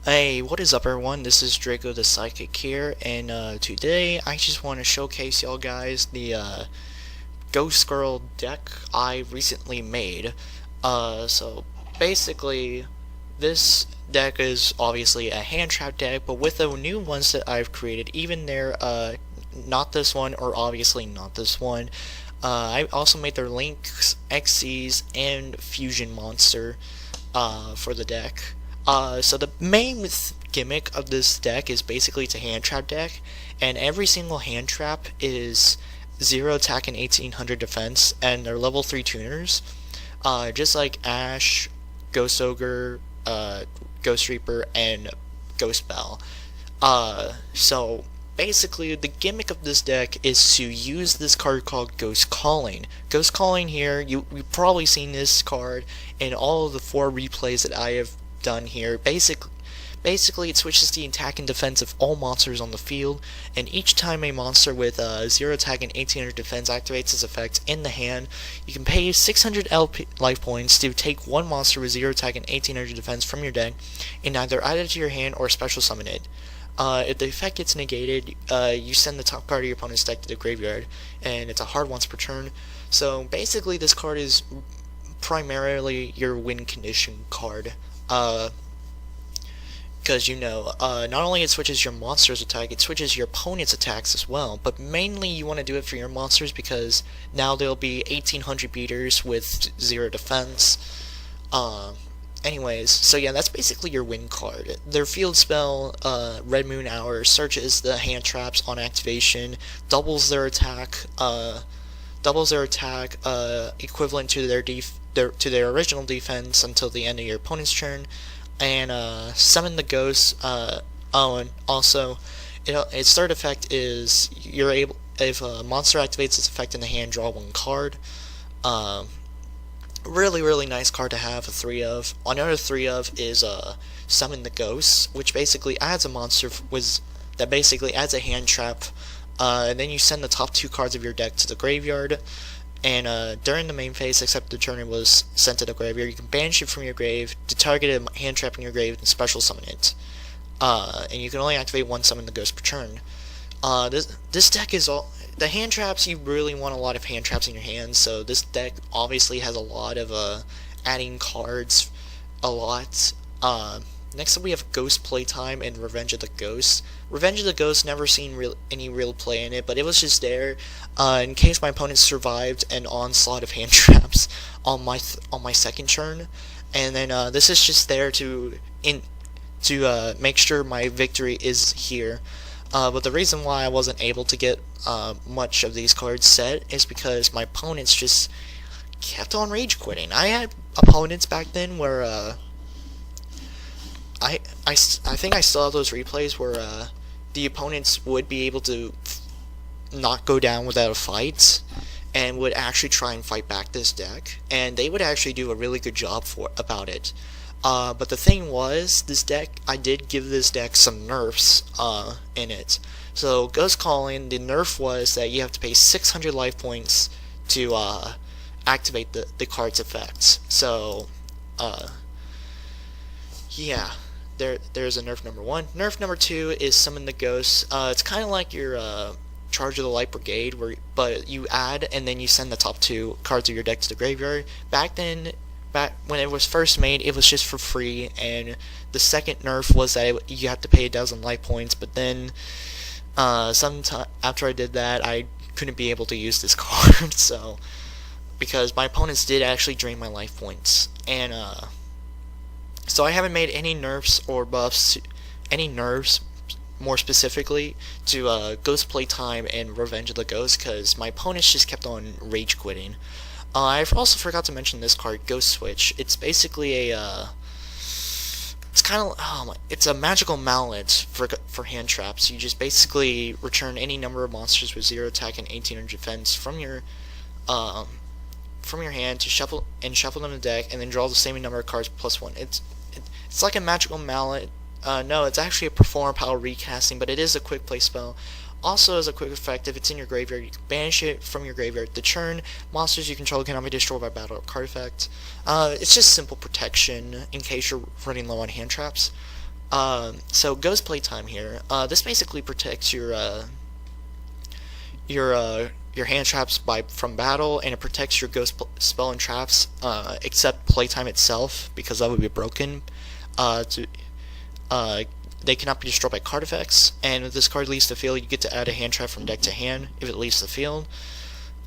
Hey, what is up everyone, this is Drayko the Psychic here, and today I just want to showcase y'all guys the Ghost Girl deck I recently made. So basically, this deck is obviously a hand trap deck, but with the new ones that I've created, even their, not this one, or obviously not this one, I also made their Links, Xyz, and Fusion Monster, for the deck. So the main gimmick of this deck is basically it's a hand trap deck, and every single hand trap is 0 attack and 1800 defense, and they're level 3 tuners, just like Ash, Ghost Ogre, Ghost Reaper, and Ghost Bell. So basically the gimmick of this deck is to use this card called Ghost Calling. Ghost Calling here, you've probably seen this card in all of the 4 replays that I have done here. Basically it switches the attack and defense of all monsters on the field, and each time a monster with 0 attack and 1800 defense activates its effect in the hand, you can pay 600 life points to take one monster with 0 attack and 1800 defense from your deck and either add it to your hand or special summon it. If the effect gets negated, you send the top card of your opponent's deck to the graveyard, and it's a hard once per turn. So basically this card is primarily your win condition card. Because not only it switches your monster's attack, it switches your opponent's attacks as well, but mainly you want to do it for your monsters because now there'll be 1800 beaters with 0 defense. Anyways, so yeah, that's basically your win card. Their field spell, Red Moon Hour, searches the hand traps on activation, doubles their attack, doubles their attack, equivalent to their original defense until the end of your opponent's turn, and summon the ghost. Oh, and also, its third effect is you're able, if a monster activates its effect in the hand, draw one card. Really nice card to have, a 3 of. Another 3 of is summon the ghost, which basically adds a monster that basically adds a hand trap. And then you send the top 2 cards of your deck to the graveyard, and during the main phase, except the turn it was sent to the graveyard, you can banish it from your grave to target a hand trap in your grave and special summon it. And you can only activate one summon the ghost per turn. This deck is all the hand traps. You really want a lot of hand traps in your hands, so this deck obviously has a lot of adding cards a lot. Next up we have Ghost Playtime and Revenge of the Ghost. Revenge of the Ghost, never seen any real play in it, but it was just there in case my opponent survived an onslaught of hand traps on my second turn, and then this is just there to make sure my victory is here. But the reason why I wasn't able to get much of these cards set is because my opponents just kept on rage quitting. I had opponents back then where I think I still have those replays where the opponents would be able to not go down without a fight and would actually try and fight back this deck, and they would actually do a really good job about it. But the thing was, this deck, I did give this deck some nerfs in it. So Ghost Calling, the nerf was that you have to pay 600 life points to activate the card's effects. So yeah, there's a nerf number 1. Nerf number 2 is Summon the Ghost. It's kind of like your Charge of the Light Brigade, but you add and then you send the top 2 cards of your deck to the graveyard. Back when it was first made, it was just for free, and the second nerf was that you have to pay 1,000 life points, but then sometime after I did that, I couldn't be able to use this card, so, because my opponents did actually drain my life points, and so I haven't made any nerfs or buffs, more specifically, to Ghost Playtime and Revenge of the Ghost, because my opponents just kept on rage quitting. I also forgot to mention this card, Ghost Switch. It's basically it's a magical mallet for hand traps. You just basically return any number of monsters with 0 attack and 1800 defense from your hand to shuffle them to the deck, and then draw the same number of cards +1. It's like a magical mallet. No, it's actually a perform power recasting, but it is a quick play spell. Also, as a quick effect, if it's in your graveyard, you can banish it from your graveyard. The turn, monsters you control cannot be destroyed by battle or card effect. It's just simple protection in case you're running low on hand traps. So Ghost Playtime here. This basically protects your hand traps from battle, and it protects your ghost spell and traps, except Playtime itself, because that would be broken. They cannot be destroyed by card effects, and if this card leaves the field, you get to add a hand trap from deck to hand if it leaves the field.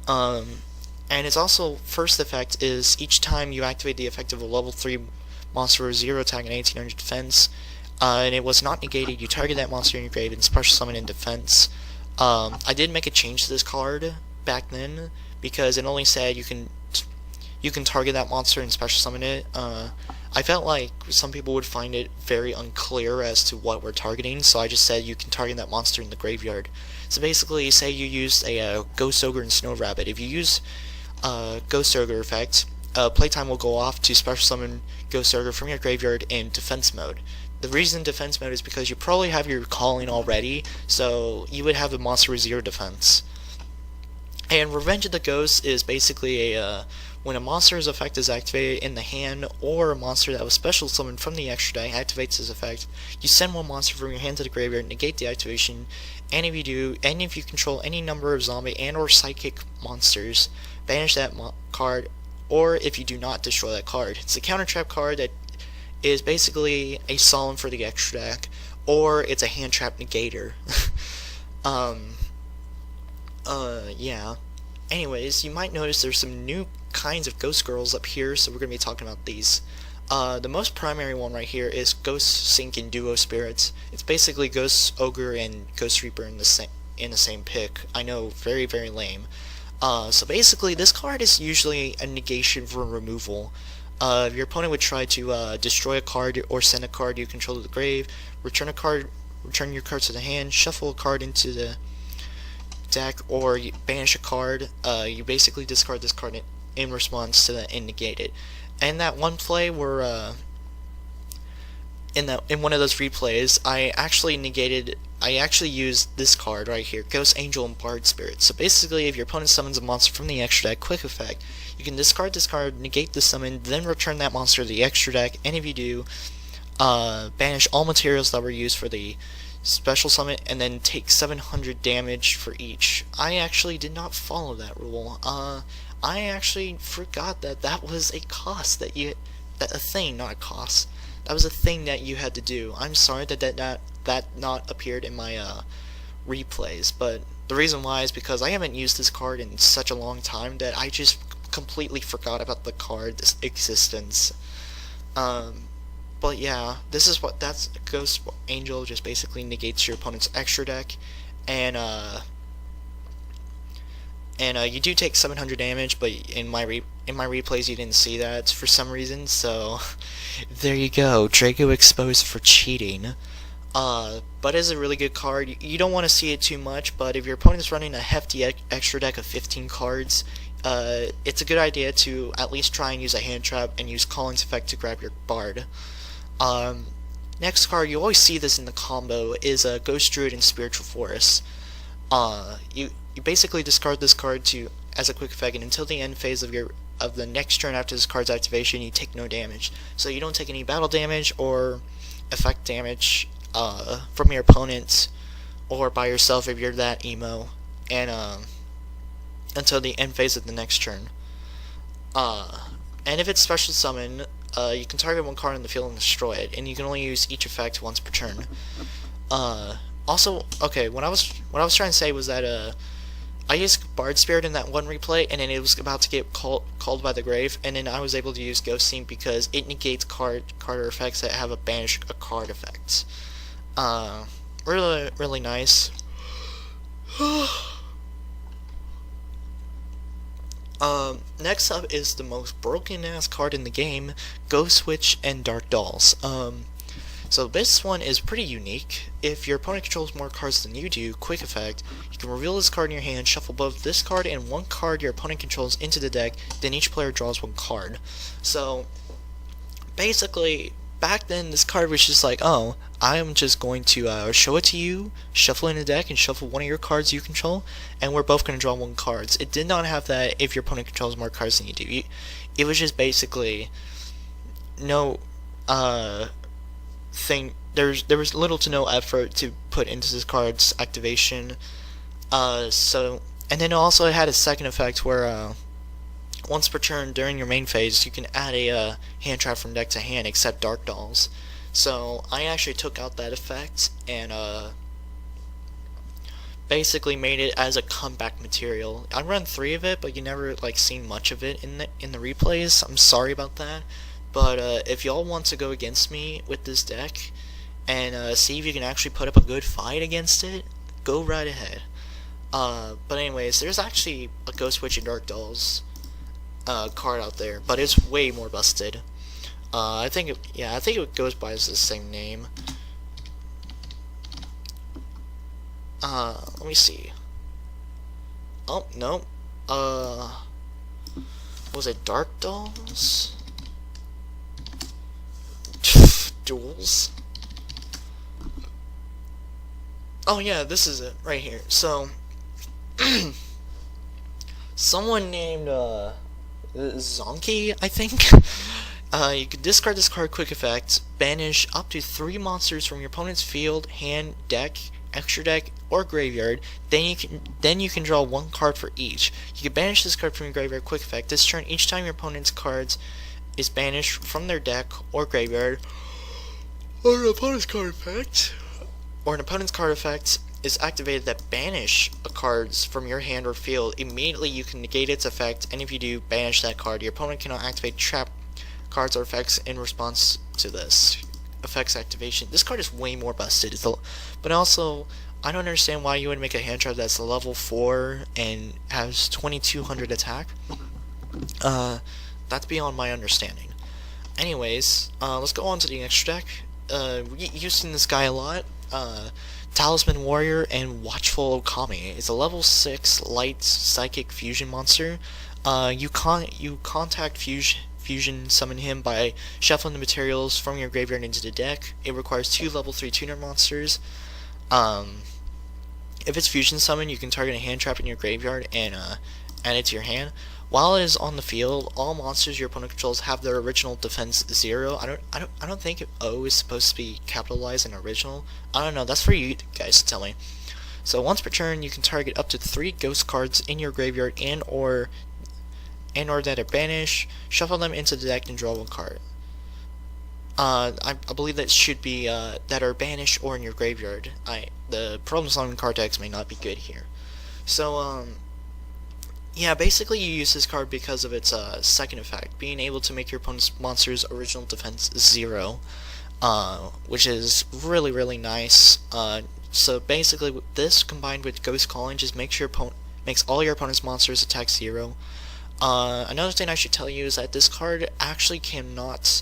And its also first effect is each time you activate the effect of a level 3 monster with 0 attack and 1800 defense, and it was not negated, you target that monster in your grave and special summon in defense. I did make a change to this card back then because it only said you can target that monster and special summon it. I felt like some people would find it very unclear as to what we're targeting, so I just said you can target that monster in the graveyard. So basically, say you used a Ghost Ogre and Snow Rabbit. If you use Ghost Ogre effect, Playtime will go off to special summon Ghost Ogre from your graveyard in defense mode. The reason defense mode is because you probably have your calling already, so you would have a monster with 0 defense. And Revenge of the Ghost is basically when a monster's effect is activated in the hand, or a monster that was special summoned from the extra deck activates this effect, you send one monster from your hand to the graveyard, negate the activation, and if you control any number of zombie and or psychic monsters, banish that card, or if you do not, destroy that card. It's a counter trap card that is basically a solemn for the extra deck, or it's a hand trap negator. Yeah. Anyways, you might notice there's some new kinds of ghost girls up here, so we're going to be talking about these. The most primary one right here is Ghost Sync and Duo Spirits. It's basically Ghost Ogre and Ghost Reaper in the same pick. I know, very lame. So basically, this card is usually a negation for removal. Your opponent would try to destroy a card or send a card you control to the grave, return your cards to the hand, shuffle a card into the deck, or you banish a card. You basically discard this card in response to that and negate it. And that one play where in one of those replays, I actually used this card right here, Ghost Angel and Bard Spirit. So basically, if your opponent summons a monster from the extra deck, quick effect, you can discard this card, negate the summon, then return that monster to the extra deck, and if you do, banish all materials that were used for the special summon, and then take 700 damage for each. I actually did not follow that rule. I actually forgot that was a cost that a thing, not a cost. That was a thing that you had to do. I'm sorry that not appeared in my replays, but the reason why is because I haven't used this card in such a long time that I just completely forgot about the card's existence. But yeah, that's Ghost Angel just basically negates your opponent's extra deck, and you do take 700 damage, but in my replays you didn't see that for some reason, so there you go, Drayko exposed for cheating. But it's a really good card. You don't want to see it too much, but if your opponent's running a hefty extra deck of 15 cards, it's a good idea to at least try and use a hand trap and use Calling's effect to grab your Bard. Next card, you always see this in the combo, is a Ghost Druid and Spiritual Forest. You basically discard this card as a quick effect, and until the end phase of the next turn after this card's activation, you take no damage. So you don't take any battle damage or effect damage from your opponent or by yourself if you're that emo, and until the end phase of the next turn. And if it's special summon, you can target one card on the field and destroy it, and you can only use each effect once per turn. Also, okay, what I was trying to say was that I used Bard Spirit in that one replay, and then it was about to get called by the grave, and then I was able to use Ghosting because it negates card or effects that have a banish a card effect. Really nice. Next up is the most broken ass card in the game, Ghost Witch and Dark Dolls. So this one is pretty unique. If your opponent controls more cards than you do, quick effect, you can reveal this card in your hand, shuffle both this card and one card your opponent controls into the deck, then each player draws one card. So basically, back then this card was just like, oh, I am just going to show it to you, shuffle in the deck, and shuffle one of your cards you control, and we're both going to draw one card. It did not have that if your opponent controls more cards than you do. It was just basically no thing. There was little to no effort to put into this card's activation. And then it also had a second effect where once per turn during your main phase, you can add a hand trap from deck to hand, except Dark Dolls. So I actually took out that effect and basically made it as a comeback material. I run 3 of it, but you never seen much of it in the replays. I'm sorry about that. But if y'all want to go against me with this deck and see if you can actually put up a good fight against it, go right ahead. But anyways, there's actually a Ghost Witch and Dark Dolls card out there, but it's way more busted. I think it goes by the same name. Let me see. Oh no. Was it Dark Dolls? Duels? Oh yeah, this is it right here. So someone named Zonky, I think. You can discard this card quick effect, banish up to 3 monsters from your opponent's field, hand, deck, extra deck, or graveyard. Then you can draw 1 card for each. You can banish this card from your graveyard quick effect. This turn, each time your opponent's cards is banished from their deck or graveyard, or an opponent's card effect is activated that banish a cards from your hand or field, immediately you can negate its effect, and if you do banish that card, your opponent cannot activate trap cards or effects in response to this effect's activation. This card is way more busted, but also I don't understand why you would make a hand trap that's level 4 and has 2200 attack. That's beyond my understanding. Anyways, let's go on to the next deck. Using this guy a lot. Talisman Warrior and Watchful Okami. It's a level 6 light psychic fusion monster. You contact fusion summon him by shuffling the materials from your graveyard into the deck. It requires 2 level 3 tuner monsters. If it's fusion summon, you can target a hand trap in your graveyard and add it to your hand. While it is on the field, all monsters your opponent controls have their original defense 0. I don't think O is supposed to be capitalized in original. I don't know. That's for you guys to tell me. So once per turn, you can target up to 3 ghost cards in your graveyard and or that are banished. Shuffle them into the deck and draw 1 card. I believe that should be that are banished or in your graveyard. The problem-solving card decks may not be good here. So yeah, basically you use this card because of its second effect, being able to make your opponent's monster's original defense 0, which is really, really nice. So basically, this combined with Ghost Calling just makes all your opponent's monsters attack 0. Another thing I should tell you is that this card actually cannot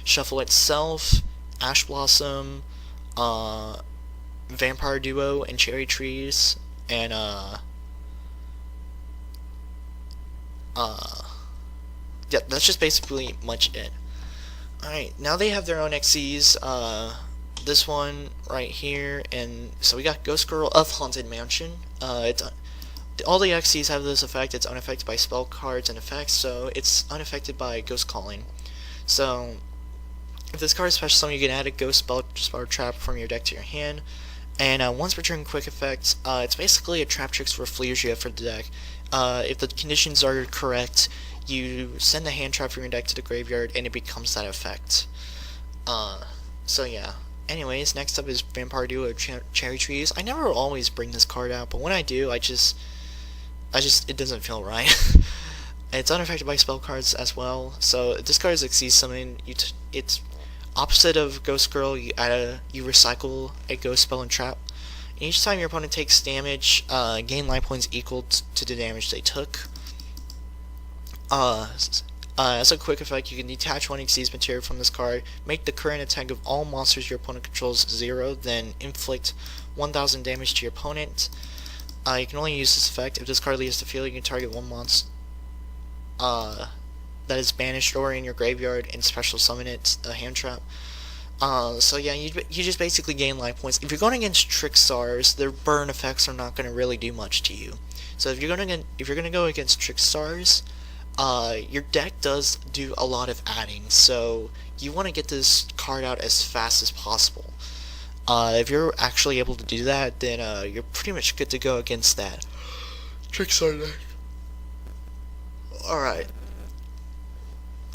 shuffle itself, Ash Blossom, Vampire Duo, and Cherry Trees, and yeah, that's just basically much it. Alright, now they have their own XCs, this one right here, and so we got Ghost Girl of Haunted Mansion. All the XCs have this effect. It's unaffected by spell cards and effects, so it's unaffected by Ghost Calling. So if this card is special summon, you can add a Ghost spell trap from your deck to your hand. And once per turn quick effect, it's basically a Trap Tricks Reflegia for the deck. If the conditions are correct, you send the hand trap from your deck to the graveyard, and it becomes that effect. So yeah. Anyways, next up is Vampire Duo Cherry Trees. I never always bring this card out, but when I do, it doesn't feel right. It's unaffected by spell cards as well. So this card is XC summon. It's opposite of Ghost Girl. You recycle a ghost spell and trap. And each time your opponent takes damage, gain life points equal to the damage they took. As a quick effect, you can detach 1 Xyz material from this card, make the current attack of all monsters your opponent controls 0, then inflict 1000 damage to your opponent. You can only use this effect if this card leaves the field. You can target 1 monster that is banished or in your graveyard and special summon it, a hand trap. So yeah, you just basically gain life points. If you're going against Trickstars, their burn effects are not going to really do much to you. So if you're gonna go against Trickstars, your deck does do a lot of adding, so you want to get this card out as fast as possible. If you're actually able to do that, then you're pretty much good to go against that Trickstar deck. Alright.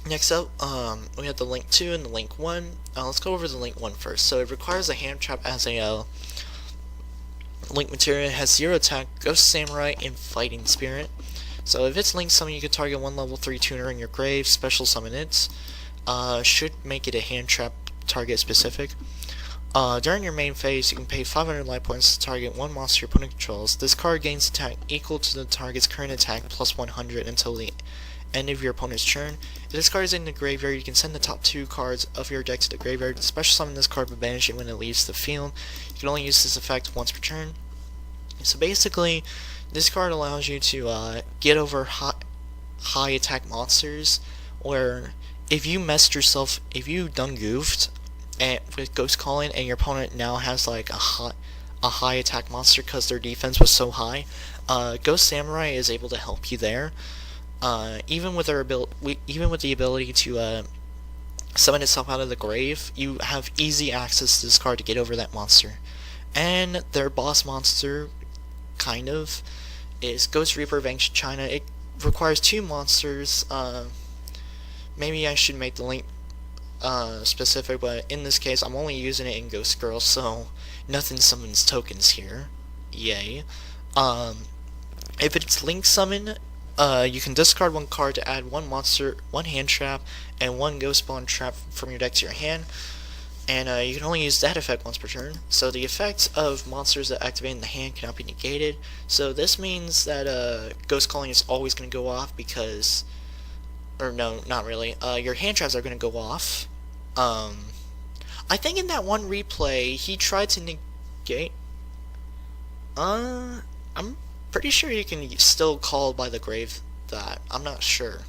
Next up, we have the Link 2 and the Link 1. Let's go over the Link 1 first. So it requires a hand trap as a Link material. It has 0 attack, Ghost Samurai, and Fighting Spirit. So if it's Link summon, you can target 1 level 3 tuner in your grave, special summon it. Should make it a hand trap target specific. During your main phase, you can pay 500 life points to target 1 monster your opponent controls. This card gains attack equal to the target's current attack plus 100 until the end of your opponent's turn. If this card is in the graveyard, you can send the top 2 cards of your deck to the graveyard, special summon this card but banish it when it leaves the field. You can only use this effect once per turn. So basically, this card allows you to get over high attack monsters, where if you messed yourself, if you done goofed with Ghost Calling and your opponent now has like a high attack monster because their defense was so high, Ghost Samurai is able to help you there. Even with the ability to summon itself out of the grave, you have easy access to this card to get over that monster. And their boss monster, kind of, is Ghost Reaper of Ancient China. It requires 2 monsters. Maybe I should make the link specific, but in this case I'm only using it in Ghost Girl, so nothing summons tokens here. Yay. If it's Link summon, you can discard 1 card to add 1 monster, 1 hand trap, and 1 ghost spawn trap from your deck to your hand. And you can only use that effect once per turn. So the effects of monsters that activate in the hand cannot be negated. So this means that Ghost Calling is always going to go off because, or no, not really. Your hand traps are going to go off. I think in that one replay he tried to negate. I'm pretty sure you can still call by the grave that. I'm not sure.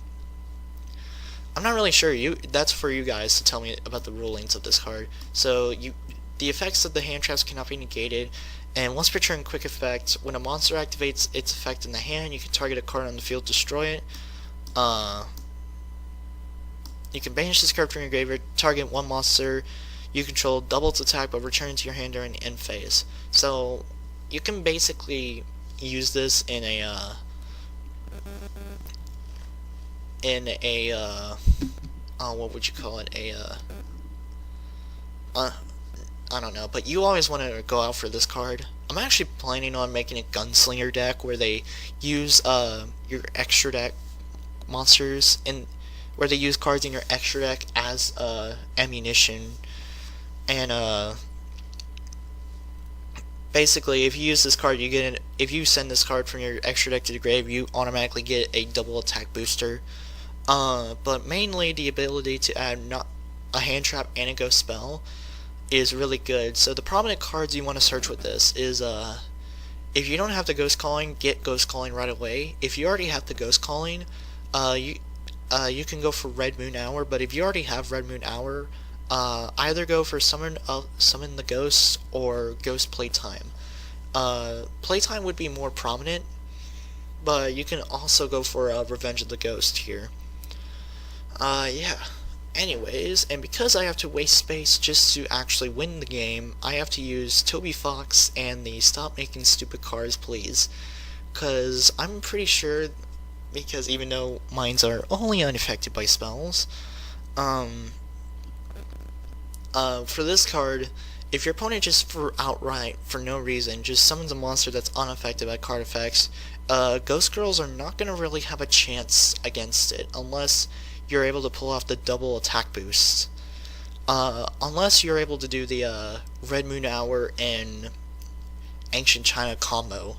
I'm not really sure. That's for you guys to tell me about the rulings of this card. So the effects of the hand traps cannot be negated, and once per turn quick effect, when a monster activates its effect in the hand, you can target a card on the field, destroy it. You can banish this card from your graveyard, target one monster you control, double its attack, but return to your hand during the end phase. So you can basically use this in a what would you call it, I don't know, but you always want to go out for this card. I'm actually planning on making a gunslinger deck where they use your extra deck monsters, and where they use cards in your extra deck as ammunition, and basically if you use this card, if you send this card from your extra deck to the grave, you automatically get a double attack booster. But mainly the ability to add not a hand trap and a ghost spell is really good. So the prominent cards you want to search with this is if you don't have the ghost calling, get ghost calling right away. If you already have the ghost calling, you can go for Red Moon Hour. But if you already have Red Moon Hour, either go for summon the ghosts or Ghost Playtime. Playtime would be more prominent, but you can also go for Revenge of the Ghost here. Yeah. Anyways, and because I have to waste space just to actually win the game, I have to use Toby Fox and the Stop Making Stupid Cards Please. Because I'm pretty sure, because even though mines are only unaffected by spells, for this card, if your opponent just for no reason, just summons a monster that's unaffected by card effects, Ghost Girls are not going to really have a chance against it, unless you're able to pull off the double attack boost. Unless you're able to do the Red Moon Hour and Ancient China combo,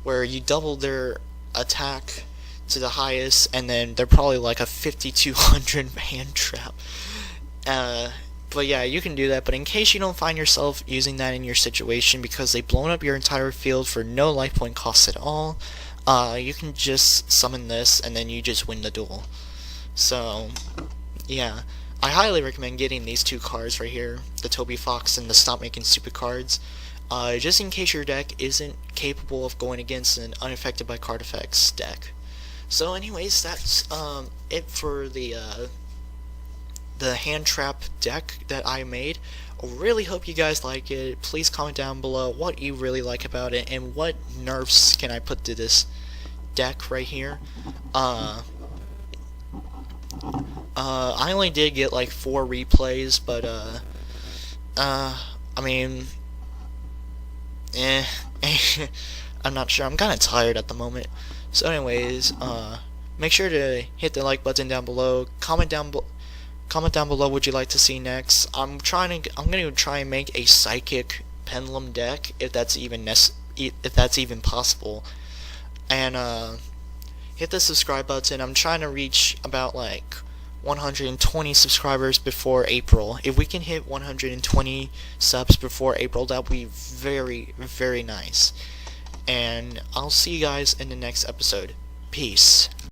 where you double their attack to the highest, and then they're probably like a 5200 hand trap. But yeah, you can do that, but in case you don't find yourself using that in your situation because they've blown up your entire field for no life point cost at all, you can just summon this and then you just win the duel. So, yeah, I highly recommend getting these two cards right here, the Toby Fox and the Stop Making Stupid Cards, just in case your deck isn't capable of going against an unaffected by card effects deck. So anyways, that's it for the hand trap deck that I made. I really hope you guys like it. Please comment down below what you really like about it and what nerfs can I put to this deck right here. I only did get like 4 replays, but I mean, I'm not sure. I'm kind of tired at the moment. So anyways, make sure to hit the like button down below. Comment down below what you'd like to see next. I'm going to try and make a psychic pendulum deck if that's even possible. And hit the subscribe button. I'm trying to reach about like 120 subscribers before April. If we can hit 120 subs before April, that would be very, very nice. And I'll see you guys in the next episode. Peace.